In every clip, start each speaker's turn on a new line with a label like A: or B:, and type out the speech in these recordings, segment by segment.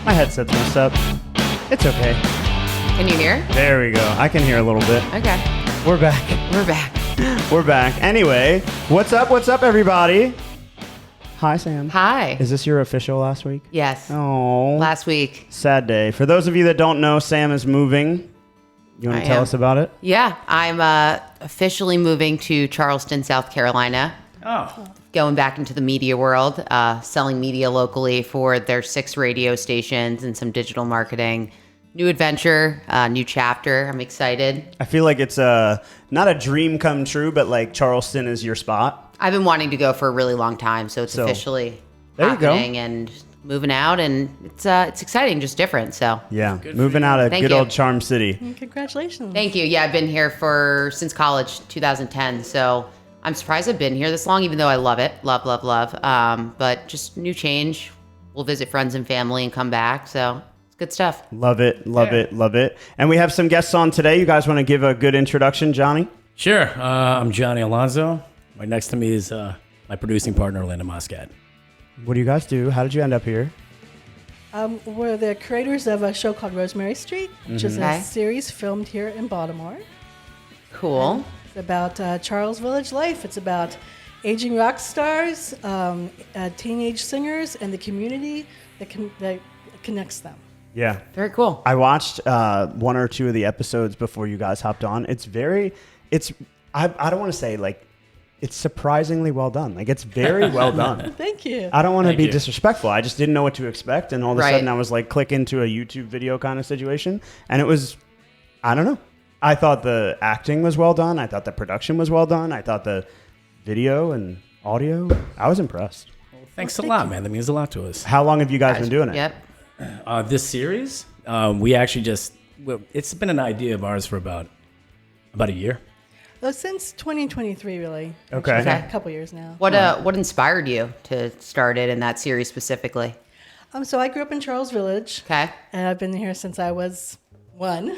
A: My headset's messed up. It's okay.
B: Can you hear?
A: There we go. I can hear a little bit.
B: Okay.
A: We're back.
B: We're back.
A: We're back. Anyway, what's up? What's up, everybody? Hi, Sam.
B: Hi.
A: Is this your official last week?
B: Yes.
A: Oh.
B: Last week.
A: Sad day. For those of you that don't know, Sam is moving. You want to tell us about it?
B: Yeah. I'm officially moving to Charleston, South Carolina.
C: Oh.
B: Going back into the media world, selling media locally for their 6 radio stations and some digital marketing. New adventure, new chapter. I'm excited.
A: I feel like it's not a dream come true, but like Charleston is your spot.
B: I've been wanting to go for a really long time, so it's officially happening and moving out, and it's exciting, just different. So
A: yeah, moving out of good old Charm City.
D: Congratulations.
B: Thank you. Yeah, I've been here since college, 2010. So I'm surprised I've been here this long, even though I love it, love. But just new change. We'll visit friends and family and come back. So it's good stuff.
A: Love it. And we have some guests on today. You guys want to give a good introduction, Johnny?
C: Sure. I'm Johnny Alonso. Right next to me is my producing partner, Elena Moscatt.
A: What do you guys do? How did you end up here?
D: We're the creators of a show called Rosemary Street, which is a series filmed here in Baltimore.
B: Cool.
D: It's about Charles Village life. It's about aging rock stars, teenage singers, and the community that connects them.
A: Yeah.
B: Very cool.
A: I watched 1 or 2 of the episodes before you guys hopped on. I don't want to say like, it's surprisingly well done. Like, it's very well done.
D: Thank you.
A: I don't want to be disrespectful. I just didn't know what to expect. And all of a
B: Right.
A: sudden I was like, click into a YouTube video kind of situation. And it was, I don't know. I thought the acting was well done. I thought the production was well done. I thought the video and audio, I was impressed.
C: Thanks a lot, man. That means a lot to us.
A: How long have you guys been doing it?
B: Yep.
C: This series, we actually it's been an idea of ours for about a year.
D: Since 2023, really.
A: Okay.
D: Actually, a couple years now.
B: What inspired you to start it in that series specifically?
D: So I grew up in Charles Village.
B: Okay.
D: And I've been here since I was 1.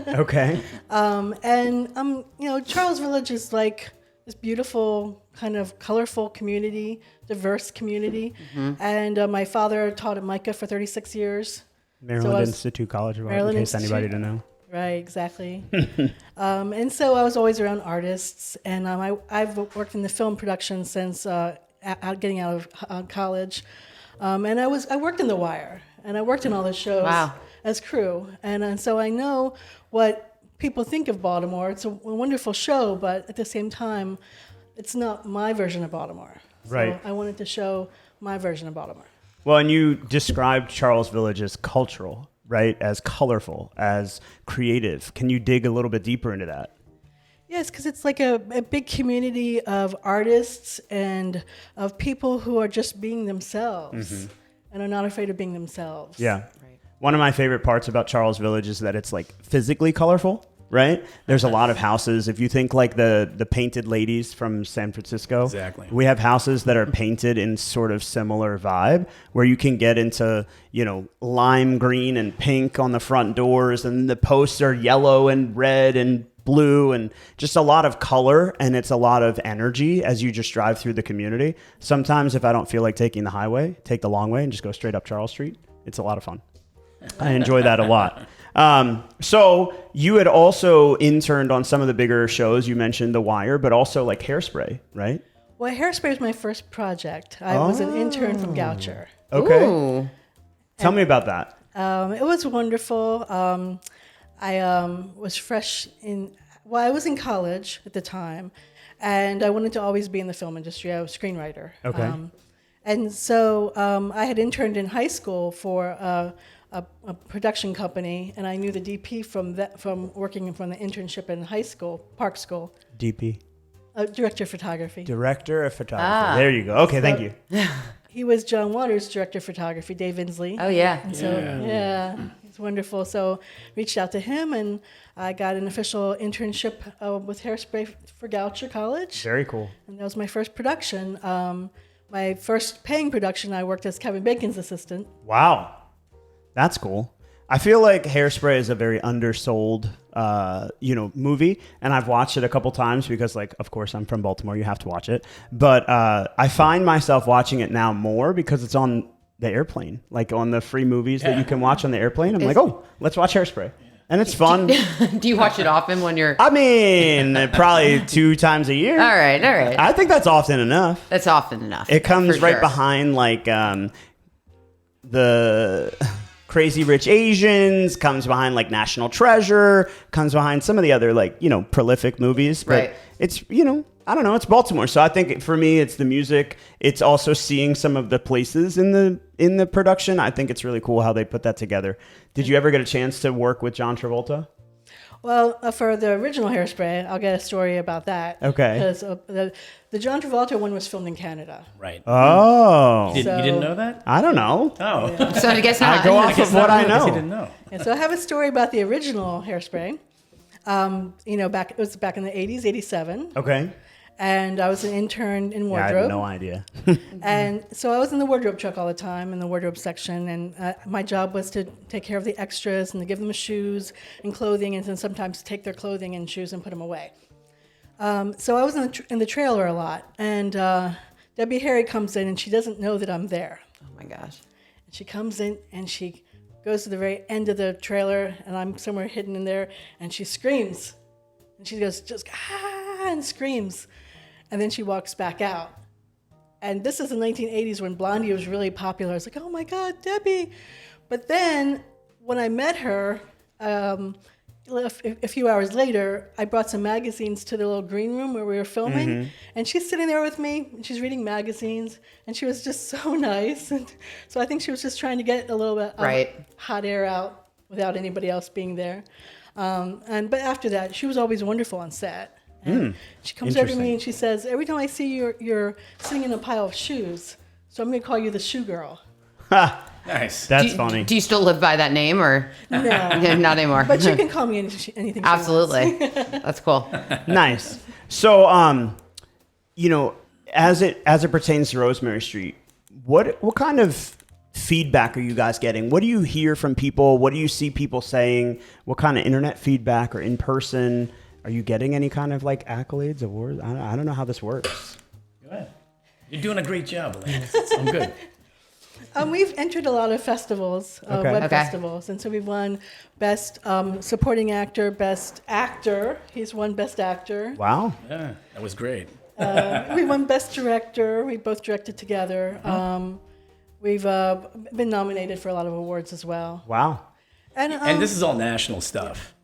A: Okay.
D: Charles Village is like this beautiful, kind of colorful community, diverse community. Mm-hmm. And my father taught at MICA for 36 years.
A: Maryland Institute College of Art, in case anybody didn't know.
D: Right, exactly. And so I was always around artists, and I've worked in the film production since getting out of college. And I worked in The Wire, and I worked in all the shows as crew. And so I know what people think of Baltimore. It's a wonderful show, but at the same time, it's not my version of Baltimore.
A: Right.
D: So I wanted to show my version of Baltimore.
A: Well, and you described Charles Village as cultural, right? As colorful, as creative. Can you dig a little bit deeper into that?
D: Yes, because it's like a big community of artists and of people who are just being themselves and are not afraid of being themselves.
A: Yeah. Right. One of my favorite parts about Charles Village is that it's like physically colorful, right? There's a lot of houses. If you think like the painted ladies from San Francisco,
C: exactly.
A: We have houses that are painted in sort of similar vibe where you can get into, lime green and pink on the front doors, and the posts are yellow and red and blue, and just a lot of color, and it's a lot of energy as you just drive through the community. Sometimes if I don't feel like taking the highway, take the long way and just go straight up Charles Street. It's a lot of fun. I enjoy that a lot. So you had also interned on some of the bigger shows. You mentioned The Wire, but also like Hairspray, right?
D: Well, Hairspray was my first project. I was an intern from Goucher.
A: Okay.
B: Ooh.
A: Tell me about that.
D: It was wonderful. I was I was in college at the time, and I wanted to always be in the film industry. I was a screenwriter.
A: Okay.
D: And so I had interned in high school for a production company, and I knew the DP from working from the internship in high school, Park School.
A: DP.
D: Director of photography.
A: Director of photography. There you go. Okay, thank you.
D: He was John Waters' director of photography, Dave Inslee.
B: Oh, yeah.
D: And so, it's wonderful. So reached out to him, and I got an official internship with Hairspray for Goucher College.
A: Very cool.
D: And that was my first production. My first paying production, I worked as Kevin Bacon's assistant.
A: Wow. That's cool. I feel like Hairspray is a very undersold, movie, and I've watched it a couple times because, like, of course, I'm from Baltimore. You have to watch it, but I find myself watching it now more because it's on the airplane, like on the free movies that you can watch on the airplane. I'm like, oh, let's watch Hairspray. And it's fun.
B: Do you watch it often when you're...
A: I mean, probably 2 times a year.
B: All right.
A: I think that's often enough.
B: That's often enough.
A: It comes
B: for
A: right
B: sure.
A: behind like the Crazy Rich Asians, comes behind like National Treasure, comes behind some of the other like, prolific movies. But
B: Right.
A: it's, I don't know, it's Baltimore. So I think for me, it's the music. It's also seeing some of the places in the production. I think it's really cool how they put that together. Did you ever get a chance to work with John Travolta?
D: Well, for the original Hairspray, I'll get a story about that.
A: Okay.
D: Because the John Travolta one was filmed in Canada.
C: Right.
A: Oh.
C: You didn't know that?
A: I don't know.
C: Oh.
B: So I guess not.
A: I go off of what I
C: You
A: know.
C: didn't know.
D: And so I have a story about the original Hairspray. It was back in the 80s, 87.
A: Okay.
D: And I was an intern in
A: Yeah, I
D: wardrobe.
A: have no idea.
D: And so I was in the wardrobe truck all the time, in the wardrobe section, and my job was to take care of the extras and to give them shoes and clothing, and then sometimes take their clothing and shoes and put them away. So I was in the trailer a lot, and Debbie Harry comes in, and she doesn't know that I'm there.
B: Oh my gosh.
D: And she comes in, and she goes to the very end of the trailer, and I'm somewhere hidden in there, and she screams. And she goes, just, ah, and screams. And then she walks back out. And this is the 1980s when Blondie was really popular. I was like, oh my God, Debbie. But then when I met her, a few hours later, I brought some magazines to the little green room where we were filming.
A: Mm-hmm.
D: And she's sitting there with me, and she's reading magazines. And she was just so nice. And so I think she was just trying to get a little bit of hot air out without anybody else being there. But after that, she was always wonderful on set. And she comes over to me and she says, every time I see you, you're sitting in a pile of shoes. So I'm going to call you the shoe girl.
A: Ha!
C: Nice.
A: That's funny.
B: Do you still live by that name or
D: No.
B: not anymore?
D: But you can call me anything.
B: Absolutely. That's cool.
A: Nice. So, as it pertains to Rosemary Street, what kind of feedback are you guys getting? What do you hear from people? What do you see people saying? What kind of internet feedback or in person? Are you getting any kind of like accolades, awards? I don't know how this works.
C: Good. You're doing a great job, Elena. I'm good.
D: We've entered a lot of festivals, web festivals, and so we've won Best Supporting Actor, Best Actor. He's won Best Actor.
A: Wow.
C: Yeah, that was great.
D: We won Best Director. We both directed together. We've been nominated for a lot of awards as well.
A: Wow.
C: And this is all national stuff.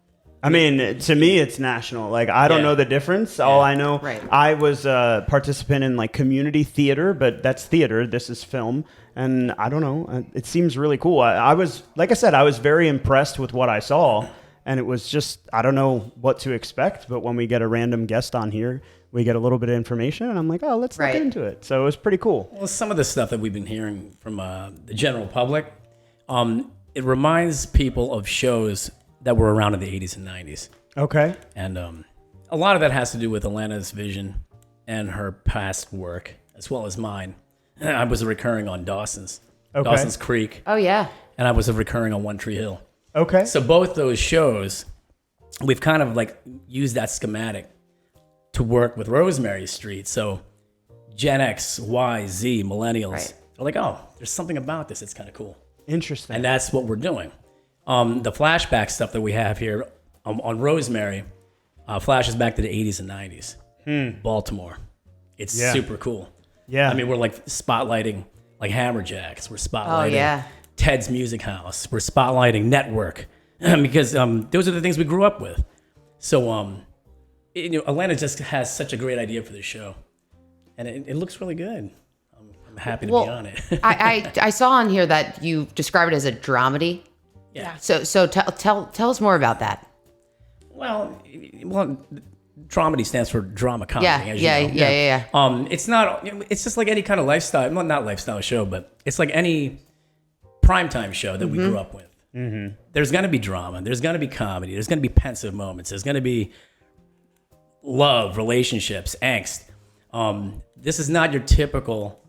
A: I mean, to me, it's national. Like, I don't know the difference. All I know, I was a participant in like community theater, but that's theater. This is film. And I don't know. It seems really cool. I was, like I said, I was very impressed with what I saw. And it was just, I don't know what to expect. But when we get a random guest on here, we get a little bit of information. And I'm like, oh, let's look into it. So it was pretty cool.
C: Well, some of the stuff that we've been hearing from the general public, it reminds people of shows that were around in the 80s and 90s. Okay. And a lot of that has to do with Elena's vision and her past work, as well as mine. I was recurring on Dawson's Creek.
B: Oh, yeah.
C: And I was recurring on One Tree Hill.
A: Okay.
C: So both those shows, we've kind of like used that schematic to work with Rosemary Street. So Gen X, Y, Z, millennials are like, oh, there's something about this. It's kind of cool.
A: Interesting.
C: And that's what we're doing. The flashback stuff that we have here on Rosemary flashes back to the 80s and 90s. Baltimore. It's super cool.
A: Yeah.
C: I mean, we're like spotlighting like Hammerjacks. We're spotlighting Ted's Music House. We're spotlighting Network because those are the things we grew up with. So, Elena just has such a great idea for this show. And it looks really good. I'm happy to be on it.
B: I saw on here that you described it as a dramedy.
C: Yeah.
B: So tell us more about that.
C: Well, dramedy stands for drama comedy.
B: Yeah.
C: It's not. It's just like any kind of lifestyle. Well, not lifestyle show, but it's like any primetime show that we grew up with. Mm-hmm. There's going to be drama. There's going to be comedy. There's going to be pensive moments. There's going to be love, relationships, angst. This is not your typical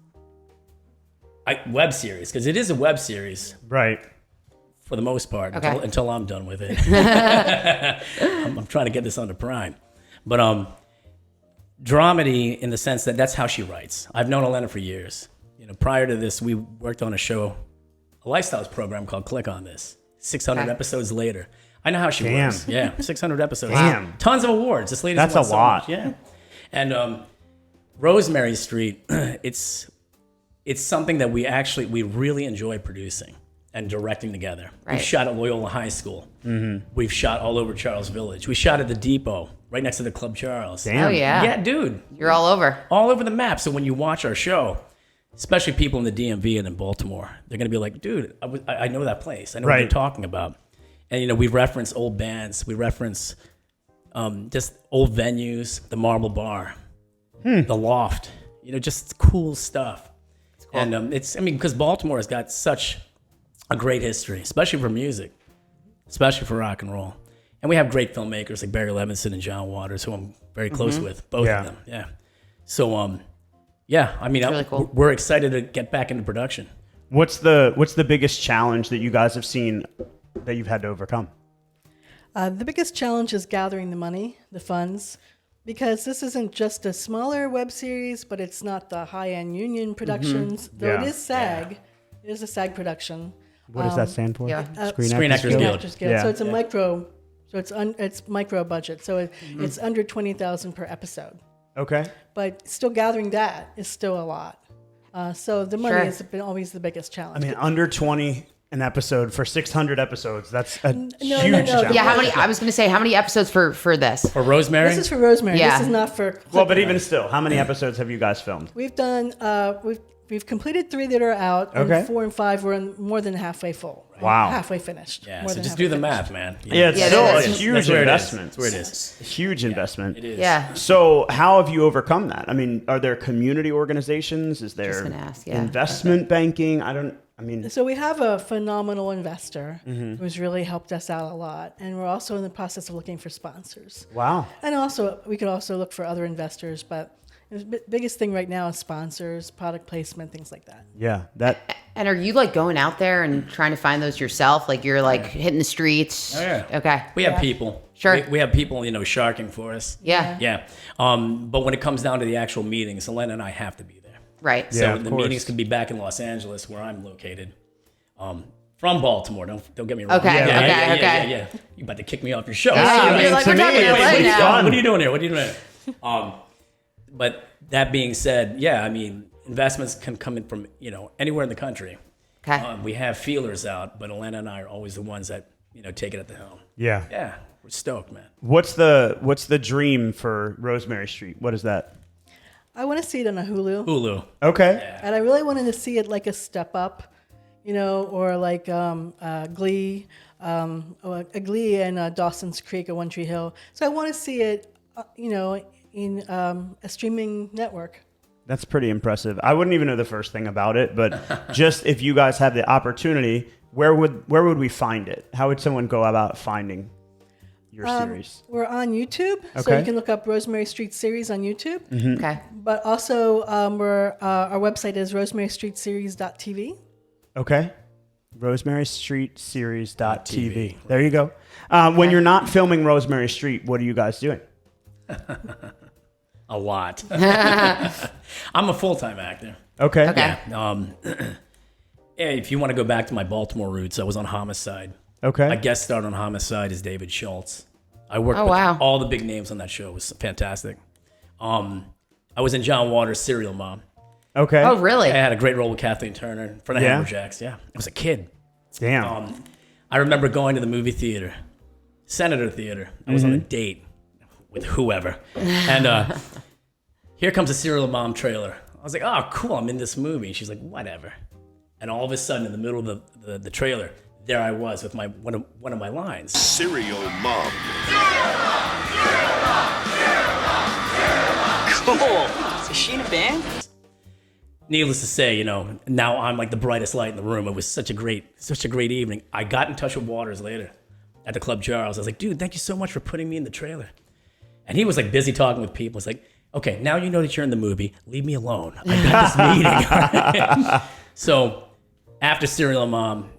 C: web series because it is a web series,
A: right?
C: For the most part, until I'm done with it. I'm trying to get this onto Prime. But dramedy in the sense that that's how she writes. I've known Elena for years. prior to this, we worked on a lifestyles program called Click on This. 600
B: Okay.
C: episodes later. I know how she
A: Damn.
C: works. Yeah, 600 episodes.
A: Damn.
C: Tons of awards. This lady's
A: That's
C: won
A: a
C: so
A: lot.
C: much. Yeah. And Rosemary Street, it's something that we really enjoy producing and directing together.
B: Right.
C: We've shot at Loyola High School. We've shot all over Charles Village. We shot at the Depot, right next to the Club Charles.
A: Damn.
B: Oh yeah.
C: Yeah, dude.
B: You're all over.
C: All over the map. So when you watch our show, especially people in the DMV and in Baltimore, they're going to be like, dude, I know that place. I know what
A: Right.
C: you're talking about. And, we reference old bands. We reference just old venues, the Marble Bar, the Loft, just cool stuff.
B: Cool.
C: And because Baltimore has got such a great history, especially for music, especially for rock and roll. And we have great filmmakers like Barry Levinson and John Waters, who I'm very close with, both
A: Yeah.
C: of them. Yeah. So,
B: really cool.
C: we're excited to get back into production.
A: What's the biggest challenge that you guys have seen that you've had to overcome?
D: The biggest challenge is gathering the money, the funds, because this isn't just a smaller web series, but it's not the high-end union productions. Though
A: Yeah.
D: it is SAG, it is a SAG production.
A: What does that stand for?
B: yeah.
C: Screen Actors Guild.
D: Actors Guild.
A: Yeah.
D: So it's a micro. So it's micro budget. So it's under 20,000 per episode.
A: Okay.
D: But still gathering that is still a lot. So the money
B: Sure.
D: has been always the biggest challenge.
A: I mean, under 20 an episode for 600 episodes. That's a huge
D: no.
A: challenge.
B: Yeah. How many? I was going to say how many episodes for this?
C: For Rosemary,
D: this is for Rosemary.
B: Yeah.
D: This is not for.
A: Well, but even still, how many episodes have you guys filmed?
D: We've done. We've completed 3 that are out, and
A: Okay.
D: 4 and 5 were more than halfway full.
A: Wow.
D: Halfway finished.
C: yeah.
D: More
C: So
D: than
C: just
D: halfway
C: do the
D: finished.
C: math, man.
A: Yeah, it's
B: Yeah,
A: still
B: that's-
A: a huge
C: That's where it is.
A: investment.
C: That's where it is.
A: A huge investment.
C: It is.
B: Yeah.
A: So how have you overcome that? I mean, are there community organizations? Is there
B: gonna ask, yeah.
A: investment banking?
D: So we have a phenomenal investor
A: Mm-hmm.
D: who's really helped us out a lot, and we're also in the process of looking for sponsors.
A: Wow.
D: And also, we could also look for other investors, but the biggest thing right now is sponsors, product placement, things like that.
A: Yeah, that
B: And are you like going out there and trying to find those yourself? Like you're like hitting the streets?
C: Oh, yeah.
B: Okay.
C: We have people.
B: Sure.
C: We have people, sharking for us.
B: Yeah.
C: Yeah. But when it comes down to the actual meetings, Elena and I have to be there.
B: Right.
A: Yeah,
C: So
A: of
C: the
A: course.
C: meetings could be back in Los Angeles, where I'm located. From Baltimore. Don't get me wrong.
B: Okay,
C: Yeah. You about to kick me off your show?
B: Yeah, you're like,
A: to
B: we're
A: me,
B: talking
A: it's
B: LA now.
A: fun.
C: What are you doing here? What are you doing here? But that being said, yeah, I mean, investments can come in from anywhere in the country.
B: Okay.
C: We have feelers out, but Elena and I are always the ones that take it at the helm.
A: yeah.
C: Yeah, we're stoked, man.
A: What's the dream for Rosemary Street? What is that?
D: I want to see it on a Hulu,
C: Hulu.
A: Okay.
D: and I really wanted to see it like a Step Up, or like Glee, or a Glee and Dawson's Creek or One Tree Hill. So I want to see it, in a streaming network.
A: That's pretty impressive. I wouldn't even know the first thing about it, but just if you guys have the opportunity, where would we find it? How would someone go about finding your series?
D: We're on YouTube, so
A: Okay.
D: you can look up Rosemary Street series on YouTube.
B: Okay.
D: But also, our website is rosemarystreetseries.tv.
A: Okay. RosemaryStreetSeries.tv. There you go. When you're not filming Rosemary Street, what are you guys doing?
C: A lot. I'm a full-time actor.
A: Okay.
B: Okay.
C: If you want to go back to my Baltimore roots, I was on Homicide.
A: Okay.
C: My guest star on Homicide is David Schultz. I worked
B: Oh,
C: with
B: wow.
C: all the big names on that show. It was fantastic. I was in John Waters' Serial Mom.
A: Okay.
B: Oh, really?
C: I had a great role with Kathleen Turner for the
A: Yeah?
C: Hammerjacks. Yeah, I was a kid.
A: Damn.
C: I remember going to the movie theater, Senator Theater. I was on a date with whoever. And here comes a Serial Mom trailer. I was like, oh, cool, I'm in this movie. And she's like, whatever. And all of a sudden, in the middle of the trailer, there I was with one of my lines.
E: Serial Mom.
F: Cool. Is she in a band?
C: Needless to say, now I'm like the brightest light in the room. It was such a great evening. I got in touch with Waters later at the Club Charles. I was like, dude, thank you so much for putting me in the trailer. And he was like busy talking with people. It's like, okay, now you know that you're in the movie. Leave me alone. I got this meeting. So after Serial Mom,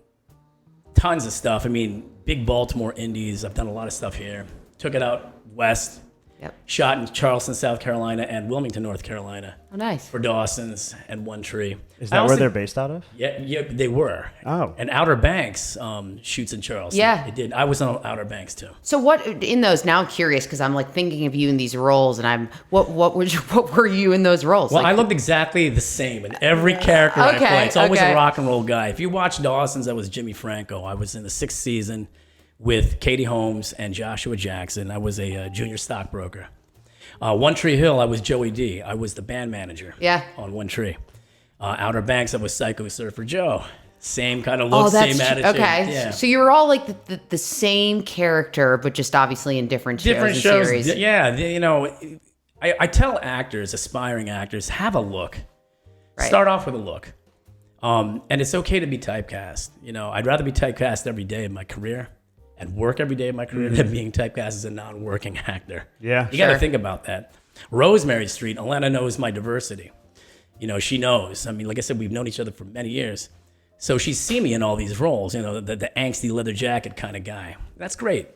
C: tons of stuff. I mean, big Baltimore indies. I've done a lot of stuff here. Took it out west.
B: Yep.
C: Shot in Charleston, South Carolina, and Wilmington, North Carolina.
B: Oh, nice.
C: For Dawson's and One Tree.
A: Is that where they're based out of?
C: Yeah, they were.
A: Oh.
C: And Outer Banks shoots in Charleston.
B: Yeah.
C: It did. I was on Outer Banks too.
B: So what in those? Now I'm curious because I'm like thinking of you in these roles, and what were you in those roles?
C: Well,
B: like,
C: I looked exactly the same in every character I
B: Okay,
C: play. It's always
B: okay.
C: a rock and roll guy. If you watch Dawson's, I was Jimmy Franco. I was in the 6th season with Katie Holmes and Joshua Jackson. I was a junior stockbroker. One Tree Hill, I was Joey D. I was the band manager.
B: Yeah.
C: On One Tree. Outer Banks, I was Psycho Surfer Joe. Same kind of look, same attitude.
B: Okay.
C: Yeah.
B: So you were all like the same character, but just obviously in different shows and series.
C: Yeah. I tell actors, aspiring actors, have a look.
B: Right.
C: Start off with a look. And it's okay to be typecast. I'd rather be typecast every day of my career and work every day of my career than being typecast as a non-working actor.
A: Yeah,
C: You got to think about that. Rosemary Street, Elena knows my diversity. She knows. I mean, like I said, we've known each other for many years. So she's seen me in all these roles, the angsty leather jacket kind of guy. That's great.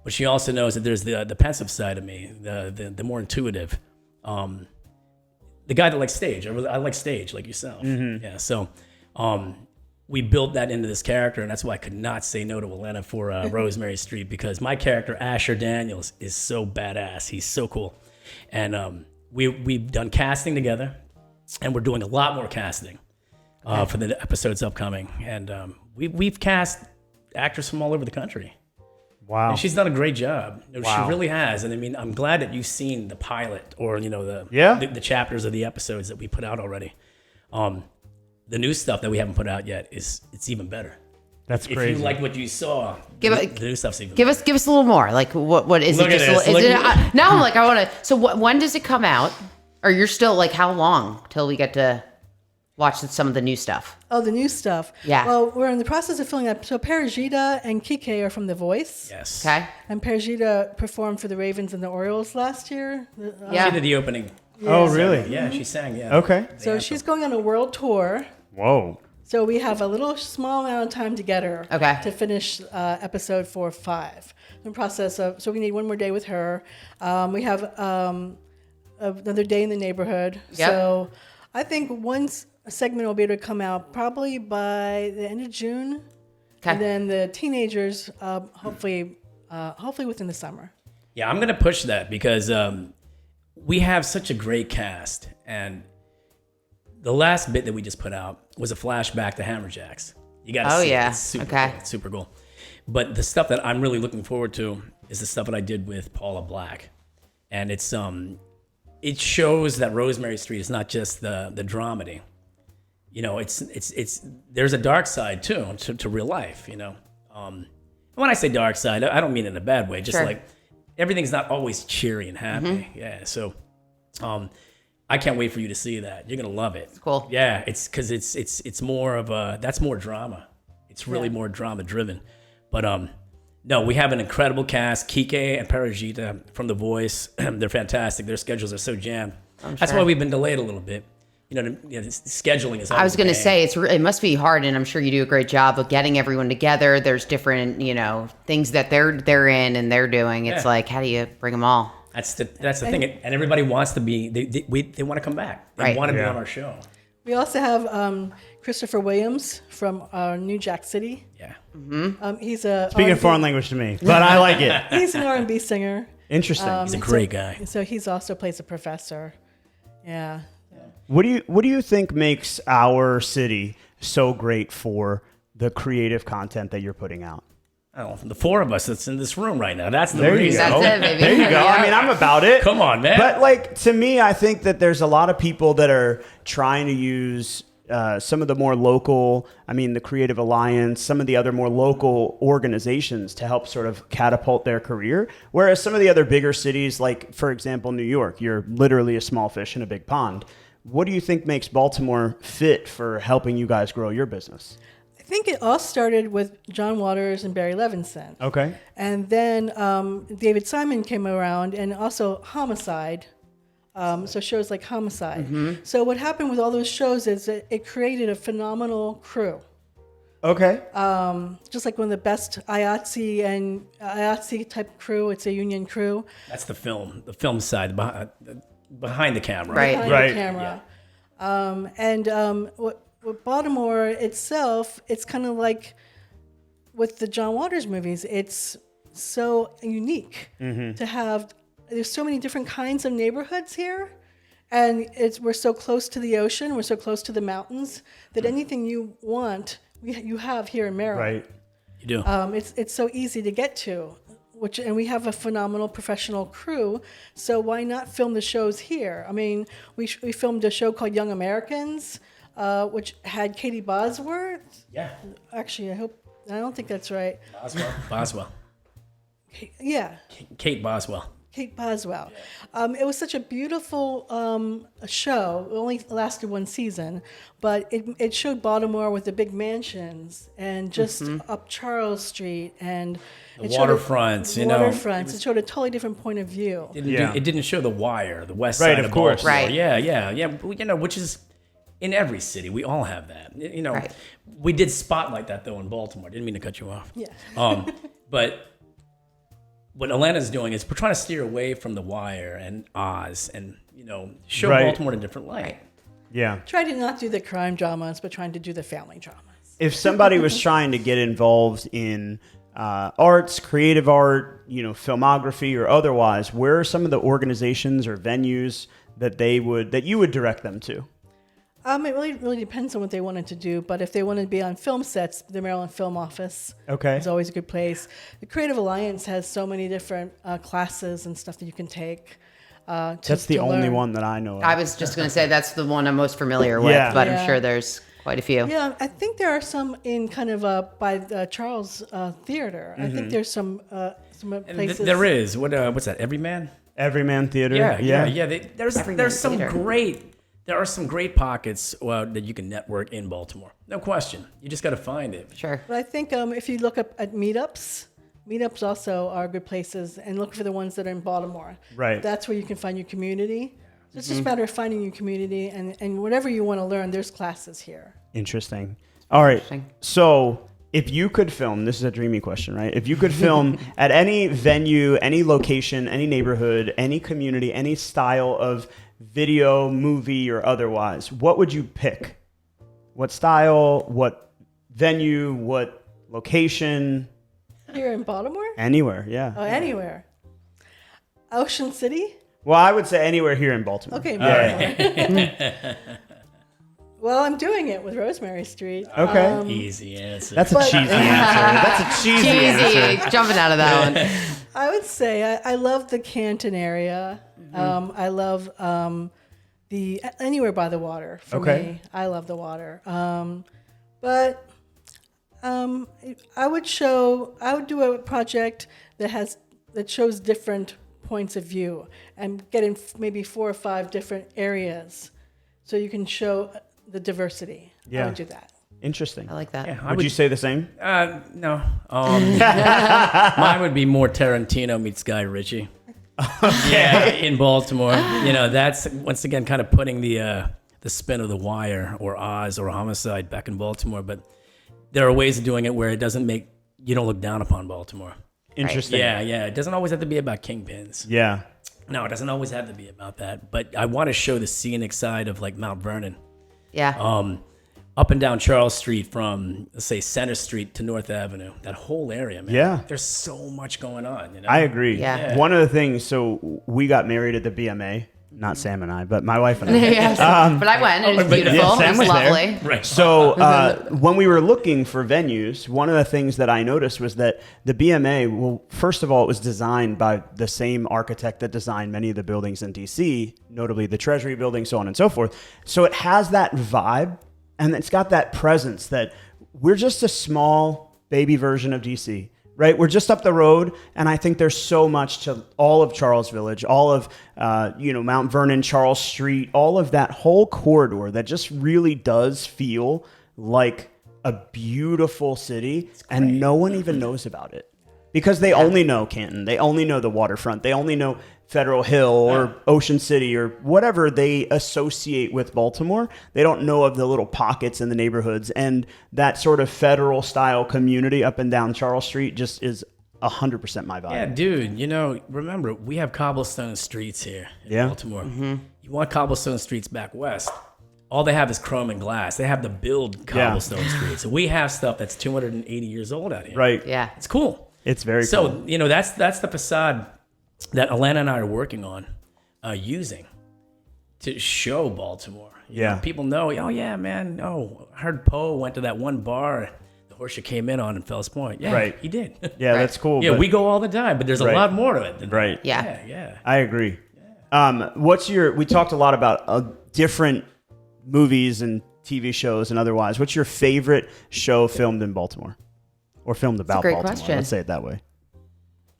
C: But she also knows that there's the pensive side of me, the more intuitive. The guy that likes stage. I like stage like yourself.
A: Mm-hmm.
C: Yeah, so we built that into this character, and that's why I could not say no to Elena for Rosemary Street, because my character, Asher Daniels, is so badass. He's so cool. And we've done casting together, and we're doing a lot more casting for the episodes upcoming. And we've cast actors from all over the country.
A: Wow.
C: And she's done a great job.
A: Wow.
C: She really has. And I mean, I'm glad that you've seen the pilot or, the chapters of the episodes that we put out already. The new stuff that we haven't put out yet it's even better.
A: That's crazy.
C: If you like what you saw,
B: Give
C: the
B: it-
C: new stuff's even
B: Give
C: better.
B: us a little more. Like what is
C: Look
B: it?
C: at
B: Just
C: this.
B: is it?
C: Look-
B: Now I'm like I want to. So when does it come out? Or you're still like how long till we get to watch some of the new stuff?
D: Oh, the new stuff.
B: Yeah.
D: Well, we're in the process of filling up. So Perizzi and Kike are from The Voice.
C: Yes.
B: Okay.
D: And Perizzi performed for the Ravens and the Orioles last year.
B: Yeah.
C: She did the opening.
A: Oh, really?
C: Yeah, she sang. Yeah.
A: Okay.
D: So she's going on a world tour.
A: Whoa.
D: So we have a little small amount of time to get her to finish episode 4 or 5. The process of, so we need one more day with her. We have another day in the neighborhood.
B: Yep.
D: So I think a segment will be able to come out probably by the end of June.
B: Okay.
D: And then the teenagers, hopefully within the summer.
C: Yeah, I'm going to push that because we have such a great cast. And the last bit that we just put out was a flashback to Hammerjacks. You got to see
B: yeah.
C: it. It's super
B: Okay.
C: cool. It's super cool. But the stuff that I'm really looking forward to is the stuff that I did with Paula Black. And it's it shows that Rosemary Street is not just the dramedy. It's there's a dark side too to real life, When I say dark side, I don't mean it in a bad way, just
B: Sure.
C: like everything's not always cheery and happy.
B: Mm-hmm.
C: Yeah. So I can't wait for you to see that. You're gonna love it. It's
B: cool.
C: Yeah, it's because it's more of that's more drama. It's really more drama driven. But no, we have an incredible cast. Kike and Perizzi from The Voice, they're fantastic. Their schedules are so jammed. That's why we've been delayed a little bit. Scheduling is.
B: I was going to say it must be hard, and I'm sure you do a great job of getting everyone together. There's different things that they're in and they're doing. It's like, how do you bring them all?
C: That's the thing, and everybody wants to be. They want to come back. They want to be on our show.
D: We also have Christopher Williams from New Jack City.
C: Yeah.
D: He's a
A: Speaking a foreign language to me, but I like it.
D: He's an R&B singer.
A: Interesting.
C: He's a great guy.
D: So he's also plays a professor. Yeah.
A: What do you think makes our city so great for the creative content that you're putting out?
C: Oh, the four of us that's in this room right now. That's the
A: There you
C: reason.
A: go.
B: That's it, baby.
A: There you go.
B: Yeah.
A: I mean, I'm about it.
C: Come on, man.
A: But to me, I think that there's a lot of people that are trying to use some of the more local, the Creative Alliance, some of the other more local organizations to help sort of catapult their career. Whereas some of the other bigger cities, like, for example, New York, you're literally a small fish in a big pond. What do you think makes Baltimore fit for helping you guys grow your business?
D: I think it all started with John Waters and Barry Levinson.
A: Okay.
D: And then David Simon came around, and also Homicide. So shows like Homicide. So what happened with all those shows is that it created a phenomenal crew.
A: Okay.
D: Just like one of the best IATSE type crew. It's a union crew.
C: That's the film side behind the camera.
B: Right.
D: Behind
A: Right.
D: the camera. What Baltimore itself, it's kind of like with the John Waters movies. It's so unique to have. There's so many different kinds of neighborhoods here, and we're so close to the ocean. We're so close to the mountains that anything you want, you have here in Maryland.
A: Right.
C: You do.
D: It's so easy to get to, and we have a phenomenal professional crew. So why not film the shows here? I mean, we filmed a show called Young Americans, which had Katie Bosworth.
C: Yeah.
D: Actually, I don't think that's right.
C: Boswell.
D: Yeah,
C: Kate Boswell.
D: Kate Boswell. It was such a beautiful show. It only lasted one season, but it showed Baltimore with the big mansions and just up Charles Street and
C: The waterfronts, you know.
D: Waterfronts. It showed a totally different point of view.
C: It didn't show the Wire, the west
A: Right,
C: side
A: of
C: of
A: course.
C: Baltimore.
B: Right.
C: Yeah. You know, which is in every city. We all have that. You know,
B: Right.
C: we did spotlight that though in Baltimore. Didn't mean to cut you off.
D: Yeah.
C: But what Elena's doing is we're trying to steer away from the Wire and Oz and, you know, show
A: Right.
C: Baltimore in a different light.
B: Right.
A: Yeah.
D: Try to not do the crime dramas, but trying to do the family dramas.
A: If somebody was trying to get involved in arts, creative art, you know, filmography or otherwise, where are some of the organizations or venues that you would direct them to?
D: It really depends on what they wanted to do, but if they wanted to be on film sets, the Maryland Film Office is always a good place. The Creative Alliance has so many different classes and stuff that you can take.
A: That's the only one that I know of.
B: I was just going to say that's the one I'm most familiar with,
A: Yeah.
B: but
D: Yeah.
B: I'm sure there's quite a few.
D: Yeah, I think there are some in kind of by the Charles Theater. I think there's some places.
C: There is. What's that? Everyman?
A: Everyman Theater.
C: Yeah. There's some
B: Theater.
C: there are some great pockets that you can network in Baltimore. No question. You just got to find it.
B: Sure.
D: But I think if you look up at meetups also are good places, and look for the ones that are in Baltimore.
A: Right.
D: That's where you can find your community. So it's just a matter of finding your community, and whatever you want to learn, there's classes here.
A: Interesting. All right.
B: Interesting.
A: So if you could film, this is a dreamy question, right? If you could film at any venue, any location, any neighborhood, any community, any style of video, movie, or otherwise, what would you pick? What style, what venue, what location?
D: Here in Baltimore?
A: Anywhere, yeah.
D: Oh, anywhere. Ocean City?
A: Well, I would say anywhere here in Baltimore.
D: Okay,
A: Yeah.
D: Well, I'm doing it with Rosemary Street.
A: Okay.
C: Easy answer.
A: That's a cheesy answer. That's a cheesy answer.
B: Cheesy. Jumping out of that one.
D: I would say I love the Canton area. I love the anywhere by the water for
A: Okay.
D: me. I love the water. But I would do a project that shows different points of view and get in maybe 4 or 5 different areas so you can show the diversity.
A: Yeah.
D: I would do that.
A: Interesting.
B: I like that.
C: Yeah,
A: Would you say the same?
C: No. Mine would be more Tarantino meets Guy Ritchie. Yeah, in Baltimore. You know, that's once again kind of putting the spin of The Wire or Oz or Homicide back in Baltimore. But there are ways of doing it where you don't look down upon Baltimore.
A: Interesting.
C: Yeah. It doesn't always have to be about kingpins.
A: Yeah.
C: No, it doesn't always have to be about that. But I want to show the scenic side of like Mount Vernon.
B: Yeah.
C: Up and down Charles Street from, let's say, Center Street to North Avenue. That whole area, man.
A: Yeah.
C: There's so much going on. You know?
A: I agree.
B: Yeah.
A: One of the things, so we got married at the BMA, not Sam and I, but my wife and I.
B: Yes. But I went. It was beautiful.
A: yeah, Sam
B: it was
A: was there.
B: lovely.
C: Right.
A: So when we were looking for venues, one of the things that I noticed was that the BMA, well, first of all, it was designed by the same architect that designed many of the buildings in DC, notably the Treasury Building, so on and so forth. So it has that vibe, and it's got that presence that we're just a small baby version of DC. Right, we're just up the road, and I think there's so much to all of Charles Village, all of Mount Vernon, Charles Street, all of that whole corridor that just really does feel like a beautiful city, and no one even knows about it. because they only know Canton. They only know the waterfront. They only know Federal Hill or Ocean City or whatever they associate with Baltimore. They don't know of the little pockets in the neighborhoods. And that sort of federal style community up and down Charles Street just is 100% my vibe.
C: Yeah, dude, you know, remember, we have cobblestone streets here in Baltimore. You want cobblestone streets back west, all they have is chrome and glass. They have to build cobblestone streets. We have stuff that's 280 years old out here.
A: Right.
B: Yeah.
C: It's cool.
A: It's very cool.
C: So, you know, that's the facade that Elena and I are working on using to show Baltimore. You know, people know, oh, yeah, man, I heard Poe went to that one bar the Horseshoe came in on in Fells Point. Yeah, he did.
A: Yeah, that's cool.
C: Yeah, we go all the time, but there's a lot more to it than that.
B: Yeah.
A: I agree. We talked a lot about different movies and TV shows and otherwise. What's your favorite show filmed in Baltimore? Or filmed about
B: great
A: Baltimore?
B: question.
A: Let's say it that way.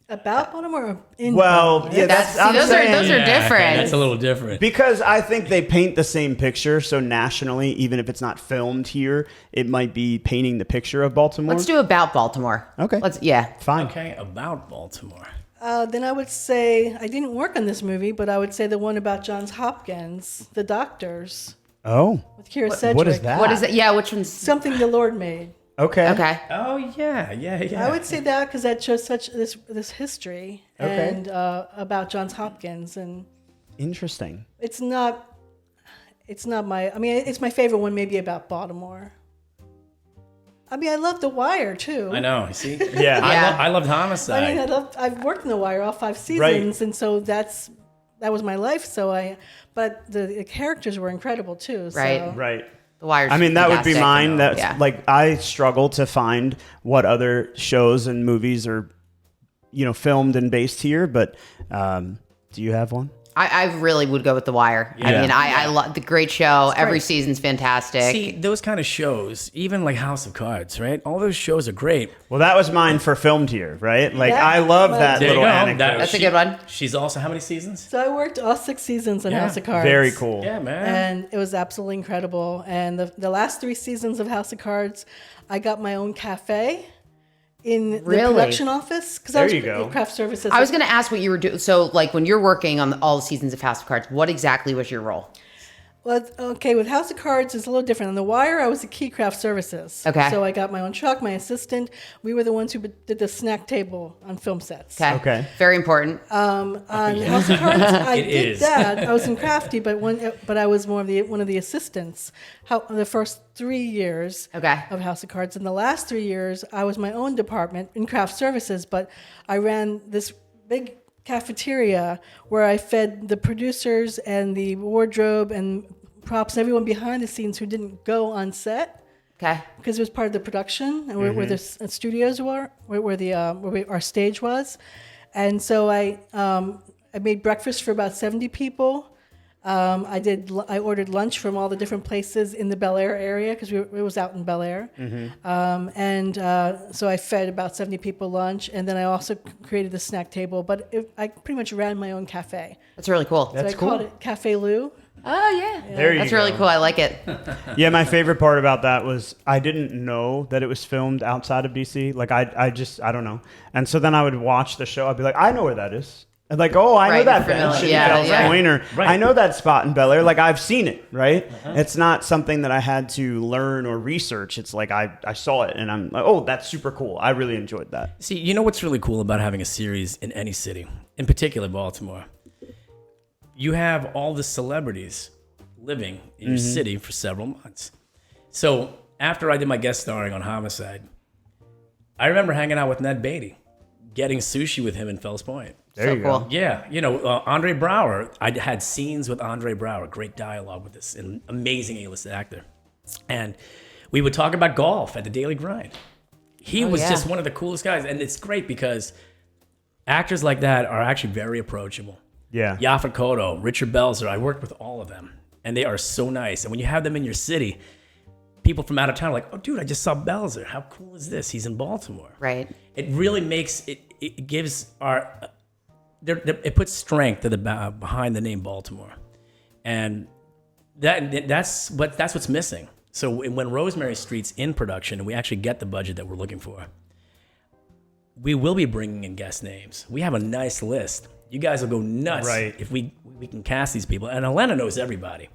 D: About Baltimore or in
A: Well,
D: Baltimore?
A: yeah,
B: those are different.
C: That's a little different.
A: Because I think they paint the same picture. So nationally, even if it's not filmed here, it might be painting the picture of Baltimore.
B: Let's do about Baltimore.
A: Okay. Fine.
C: Okay, about Baltimore.
D: Then I would say, I didn't work on this movie, but I would say the one about Johns Hopkins, The Doctors,
A: Oh.
D: with Kira Sedgwick.
A: What is that?
B: What is it? Yeah, which one's...
D: Something the Lord made.
A: Okay.
B: Okay.
C: Oh, yeah.
D: I would say that because that shows such this history and about Johns Hopkins, and
A: Interesting.
D: it's not my. I mean, it's my favorite one, maybe about Baltimore. I mean, I love The Wire too.
C: I know. You see?
A: Yeah.
C: I loved Homicide.
D: I mean, I've worked in The Wire all 5 seasons, and so that was my life. But the characters were incredible too. So.
A: Right.
B: The Wire's
A: I mean, that would be
B: fantastic.
A: mine. That's
B: Yeah.
A: like, I struggle to find what other shows and movies are, filmed and based here. But do you have one?
B: I really would go with The Wire. I mean, I love the great show. Every season's fantastic.
C: See, those kind of shows, even like House of Cards, right? All those shows are great.
A: Well, that was mine for filmed here, right? Like,
D: Yeah.
A: I love that
C: There you
A: little
C: go.
A: anecdote.
B: That's a good one.
C: She's also, how many seasons?
D: So I worked all 6 seasons on
C: Yeah.
D: House of Cards.
A: Very cool.
C: Yeah, man.
D: And it was absolutely incredible. And the last 3 seasons of House of Cards, I got my own cafe in the
B: Really?
D: production office because I
A: There
D: was
A: you go.
D: in craft services.
B: I was going to ask what you were doing. So, like, when you're working on all the seasons of House of Cards, what exactly was your role?
D: Well, okay, with House of Cards, it's a little different. On The Wire, I was the key craft services.
B: Okay.
D: So I got my own truck, my assistant. We were the ones who did the snack table on film sets.
A: Okay.
B: Very important.
D: On House of Cards, I
C: It
D: did
C: is.
D: that. I was in crafty, but I was more of one of the assistants. The first 3 years of House of Cards, and the last 3 years, I was my own department in craft services. But I ran this big cafeteria where I fed the producers and the wardrobe and props, everyone behind the scenes who didn't go on set.
B: Okay.
D: Because it was part of the production and where the studios were, where our stage was, and so I made breakfast for about 70 people. I ordered lunch from all the different places in the Bel Air area because it was out in Bel Air, so I fed about 70 people lunch, and then I also created the snack table. But I pretty much ran my own cafe.
B: That's really cool.
A: That's
D: I called it Cafe Lou.
B: Oh, yeah.
A: There you
B: That's
A: go.
B: really cool. I like it.
A: Yeah, my favorite part about that was I didn't know that it was filmed outside of DC. Like, I don't know. And so then I would watch the show. I'd be like, I know where that is. And like, oh, I know
B: Right,
A: that
B: you're familiar.
A: bench in
B: Yeah,
A: Fells
B: yeah.
A: Point, or
C: Right.
A: I know that spot in Bel Air. Like, I've seen it, right? It's not something that I had to learn or research. It's like I saw it, and I'm like, oh, that's super cool. I really enjoyed that.
C: See, you know what's really cool about having a series in any city, in particular Baltimore? You have all the celebrities living in your city for several months. So after I did my guest starring on Homicide, I remember hanging out with Ned Beatty, getting sushi with him in Fells Point.
A: There you go.
B: Cool.
C: Yeah, Andre Brower. I had scenes with Andre Brower, great dialogue with this an amazing A-list actor. And we would talk about golf at the Daily Grind. He was just one of the coolest guys. And it's great because actors like that are actually very approachable.
A: Yeah.
C: Yaphet Kotto, Richard Belzer, I worked with all of them. And they are so nice. And when you have them in your city, people from out of town are like, oh, dude, I just saw Belzer. How cool is this? He's in Baltimore.
B: Right.
C: It really makes, it gives it puts strength to behind the name Baltimore. And that's what's missing. So when Rosemary Street's in production and we actually get the budget that we're looking for, we will be bringing in guest names. We have a nice list. You guys will go nuts if we can cast these people. And Elena knows everybody.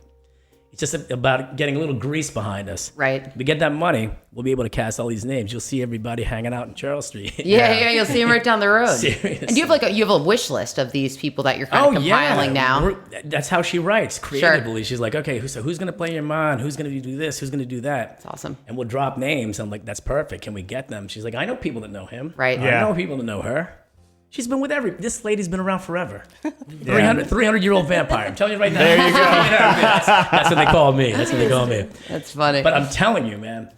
C: It's just about getting a little grease behind us.
B: Right.
C: If we get that money, we'll be able to cast all these names. You'll see everybody hanging out in Charles Street.
B: Yeah, you'll see them right down the road.
C: Seriously.
B: And you have a wish list of these people that you're kind of compiling now.
C: That's how she writes creatively. She's like, okay, so who's going to play your mom? Who's going to do this? Who's going to do that?
B: That's awesome.
C: And we'll drop names. I'm like, that's perfect. Can we get them? She's like, I know people that know him.
B: Right.
C: I know people that know her. She's been with this lady's been around forever. 300-year-old vampire. I'm telling you right now.
A: There you go.
C: That's what they call me.
B: That's funny.
C: But I'm telling you, man,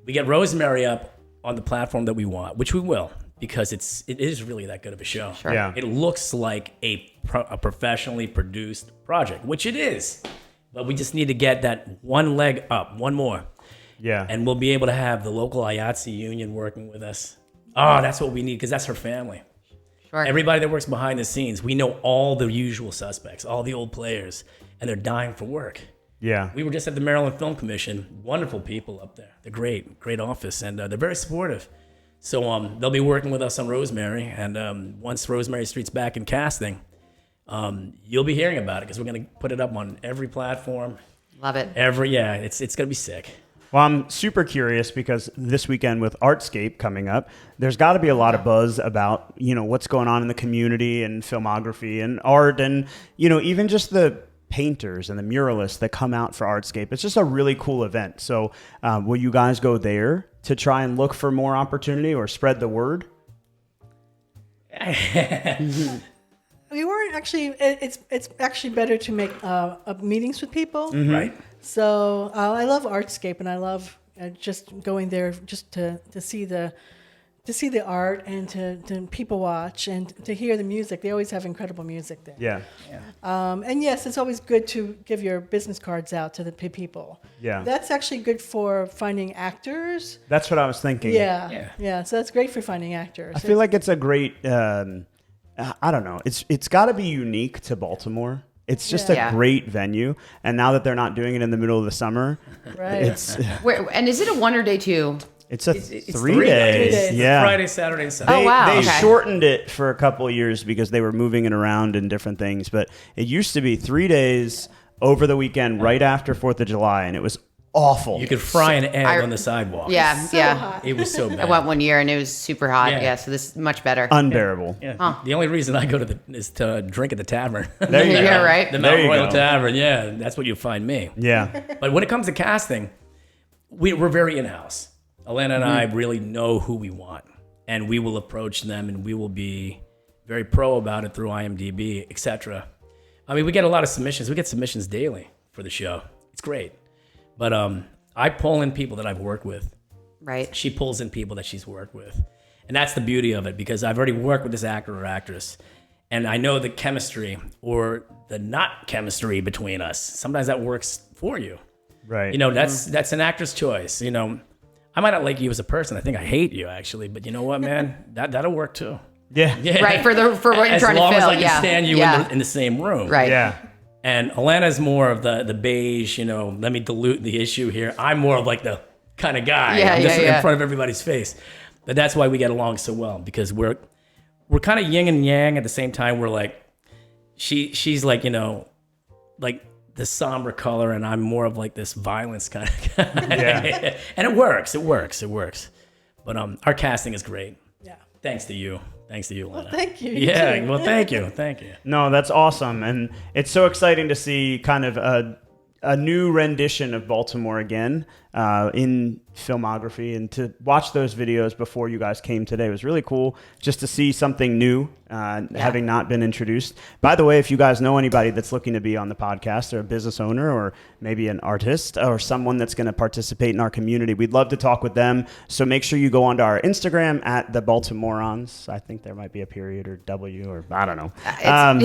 C: we get Rosemary up on the platform that we want, which we will, because it is really that good of a show.
B: Sure.
A: Yeah.
C: It looks like a professionally produced project, which it is. But we just need to get that one leg up, one more.
A: Yeah.
C: And we'll be able to have the local IATSE union working with us. Oh, that's what we need, because that's her family.
B: Sure.
C: Everybody that works behind the scenes, we know all the usual suspects, all the old players, and they're dying for work.
A: Yeah.
C: We were just at the Maryland Film Commission. Wonderful people up there. They're great office, and they're very supportive. So they'll be working with us on Rosemary, and once Rosemary Street's back in casting, you'll be hearing about it, because we're going to put it up on every platform.
B: Love it.
C: It's going to be sick.
A: Well, I'm super curious because this weekend with Artscape coming up, there's got to be a lot of buzz about, what's going on in the community and filmography and art and, even just the painters and the muralists that come out for Artscape. It's just a really cool event. So will you guys go there to try and look for more opportunity or spread the word?
D: We weren't actually. It's actually better to make meetings with people.
C: Mm-hmm. Right.
D: So I love Artscape, and I love just going there just to see the art and to people watch and to hear the music. They always have incredible music there.
A: Yeah.
D: And yes, it's always good to give your business cards out to the people.
A: Yeah.
D: That's actually good for finding actors.
A: That's what I was thinking.
D: Yeah. So that's great for finding actors.
A: I feel like it's a great, I don't know. It's got to be unique to Baltimore. It's just a great venue. And now that they're not doing it in the middle of the summer,
D: right.
B: And is it a 1 or day 2?
A: It's 3
C: 3
A: days.
C: days.
A: Yeah.
C: Friday, Saturday, and Sunday.
B: Oh, wow.
A: They
B: Okay.
A: shortened it for a couple of years because they were moving it around and different things. But it used to be 3 days over the weekend right after 4th of July. And it was awful.
C: You could fry an egg on the sidewalk.
B: Yeah,
D: So
B: yeah.
D: hot.
C: It was so bad.
B: I went 1 year and it was super hot.
C: Yeah.
B: Yeah, so this is much better.
A: Unbearable.
C: Yeah. The only reason I go is to drink at the tavern.
A: There you go.
B: Yeah, right.
C: The
A: There
C: Mount
A: you
C: Royal
A: go.
C: Tavern. Yeah, that's what you find me.
A: Yeah.
C: But when it comes to casting, we're very in-house. Elena and I really know who we want, and we will approach them, and we will be very pro about it through IMDb, etc. I mean, we get a lot of submissions. We get submissions daily for the show. It's great. But I pull in people that I've worked with.
B: Right.
C: She pulls in people that she's worked with. And that's the beauty of it, because I've already worked with this actor or actress, and I know the chemistry or the not chemistry between us. Sometimes that works for you.
A: Right.
C: That's an actor's choice. I might not like you as a person. I think I hate you, actually. But you know what, man? That'll work too.
A: Yeah.
B: Right, for what you're
C: As
B: trying to
C: long
B: fill.
C: as I can
B: Yeah.
C: stand you
B: Yeah.
C: in the same room.
B: Right.
A: Yeah.
C: And Elena's more of the beige, let me dilute the issue here. I'm more of like the kind of guy.
B: Yeah,
C: I'm just
B: yeah.
C: in front of everybody's face. But that's why we get along so well, because we're kind of yin and yang at the same time. We're like, she's like, like the somber color, and I'm more of like this violence kind of guy.
A: Yeah.
C: And it works. But our casting is great.
D: Yeah.
C: Thanks to you, Elena.
D: Thank you. You
C: Yeah.
D: too.
C: Well, thank you.
A: No, that's awesome. And it's so exciting to see kind of a new rendition of Baltimore again in filmography, and to watch those videos before you guys came today was really cool, just to see something new, having not been introduced. By the way, if you guys know anybody that's looking to be on the podcast, or a business owner, or maybe an artist, or someone that's going to participate in our community, we'd love to talk with them. So make sure you go onto our Instagram at the Baltimorons. I think there might be a period or W, or I don't know. And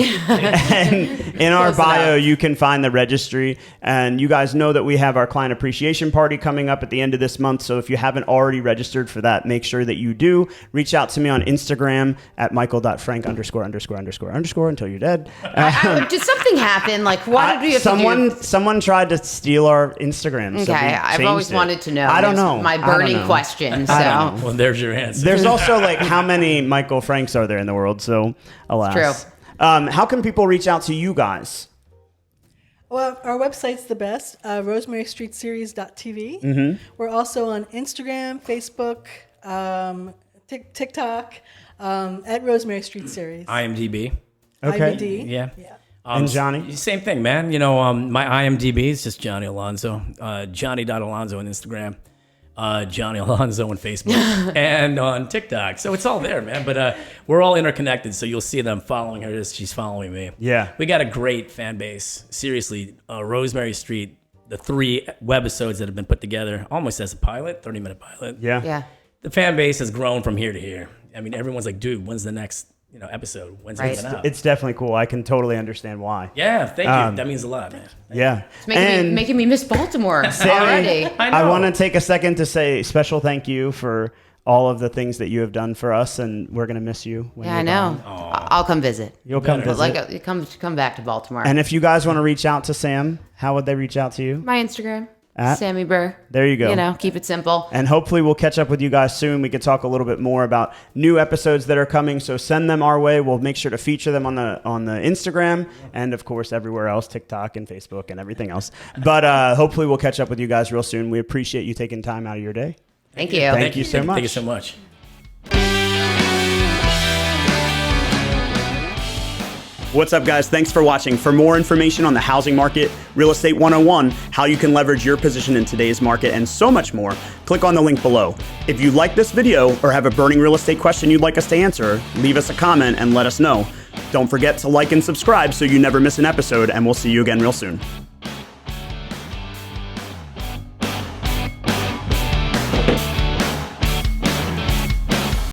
A: in our
B: Close
A: bio,
B: enough.
A: you can find the registry. And you guys know that we have our client appreciation party coming up at the end of this month. month. So if you haven't already registered for that, make sure that you do. Reach out to me on Instagram at michael.frank___ until you're dead.
B: Did something happen? Like, what did we have to do?
A: Someone tried to steal our Instagram.
B: Okay,
A: so
B: I've always wanted to know.
A: I don't know.
B: My burning question. So.
C: Well, there's your answer.
A: There's also like how many Michael Franks are there in the world? So alas.
B: True.
A: How can people reach out to you guys?
D: Well, our website's the best, rosemarystreetseries.tv.
A: Mm-hmm.
D: We're also on Instagram, Facebook, TikTok, at Rosemary Street Series.
C: IMDb.
A: Okay.
D: IMD.
C: Yeah.
A: And Johnny?
C: Same thing, man. You know, my IMDb is just Johnny Alonso. Johnny.Alonso on Instagram. Johnny Alonso on Facebook and on TikTok. So it's all there, man. But we're all interconnected, so you'll see them following her as she's following me.
A: Yeah.
C: We got a great fan base. Seriously, Rosemary Street, the 3 webisodes that have been put together, almost as a pilot, 30-minute pilot.
A: Yeah.
C: The fan base has grown from here to here. I mean, everyone's like, dude, when's the next episode? When's it coming out?
A: It's definitely cool. I can totally understand why.
C: Yeah, thank you. That means a lot, man.
A: Yeah.
B: It's making me miss Baltimore already.
A: I want to take a second to say special thank you for all of the things that you have done for us, and we're going to miss you. When
B: Yeah, I know. I'll come visit.
A: You'll come visit.
B: Come back to Baltimore.
A: And if you guys want to reach out to Sam, how would they reach out to you?
B: My Instagram,
A: At?
B: Sammy Burr.
A: There you go.
B: Keep it simple.
A: And hopefully we'll catch up with you guys soon. We can talk a little bit more about new episodes that are coming. So send them our way. We'll make sure to feature them on the Instagram and of course everywhere else, TikTok and Facebook and everything else. But hopefully we'll catch up with you guys real soon. We appreciate you taking time out of your day.
B: Thank you.
A: Thank you so much.
C: Thank you so much.
A: What's up, guys? Thanks for watching. For more information on the housing market, Real Estate 101, how you can leverage your position in today's market, and so much more, click on the link below. If you like this video or have a burning real estate question you'd like us to answer, leave us a comment and let us know. Don't forget to like and subscribe so you never miss an episode, and we'll see you again real soon.